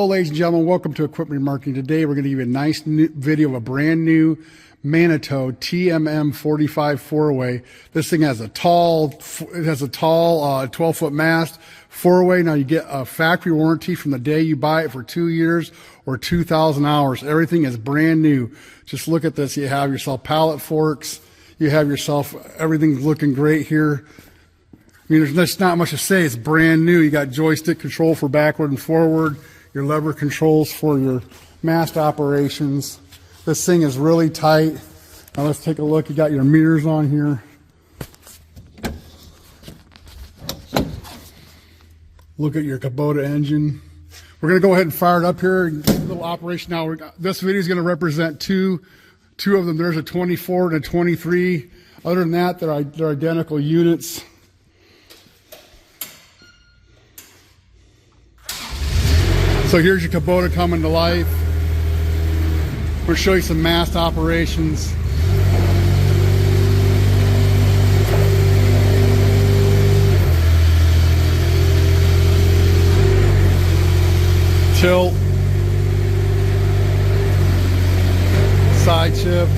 Hello ladies and gentlemen, welcome to Equipment Marketing. Today we're going to give you a nice new video of a brand new Manitou TMM45 4-way. This thing has a tall 12-foot mast, 4-way. Now you get a factory warranty from the day you buy it for 2 years or 2,000 hours. Everything is brand new. Just look at this. You have yourself pallet forks. You have yourself, everything's looking great here. I mean, there's just not much to say. It's brand new. You got joystick control for backward and forward. Your lever controls for your mast operations. This thing is really tight. Now let's take a look. You got your mirrors on here. Look at your Kubota engine. We're going to go ahead and fire it up here. A little operation now. This video is going to represent two of them. There's a 24 and a 23. Other than that, they're identical units. So here's your Kubota coming to life. We'll show you some mast operations. Tilt. Side shift.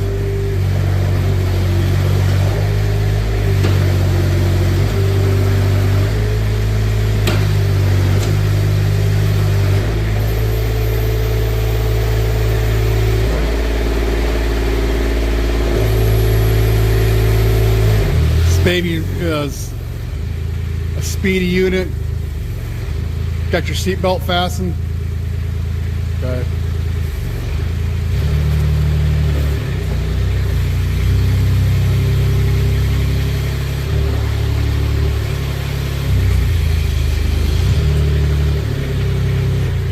Baby is a speedy unit. Got your seatbelt fastened. Okay.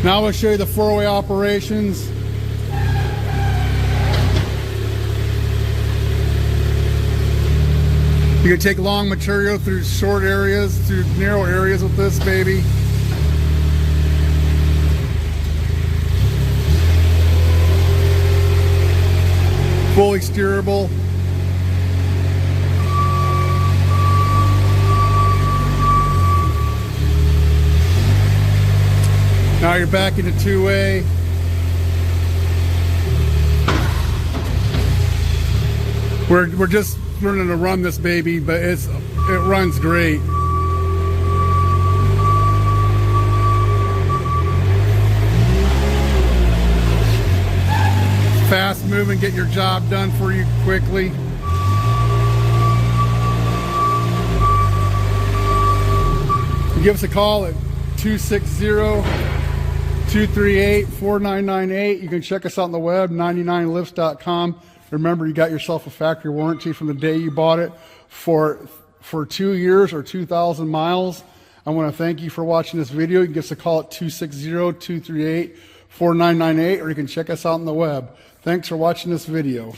Now we'll show you the 4-way operations. You can take long material through short areas, through narrow areas with this baby. Fully steerable. Now you're back into 2-way. We're just learning to run this baby, but it runs great. Fast moving, get your job done for you quickly. You give us a call at 260-238-4998. You can check us out on the web, 99lifts.com. Remember, you got yourself a factory warranty from the day you bought it for 2 years or 2,000 miles. I want to thank you for watching this video. You can give us a call at 260-238-4998, or you can check us out on the web. Thanks for watching this video.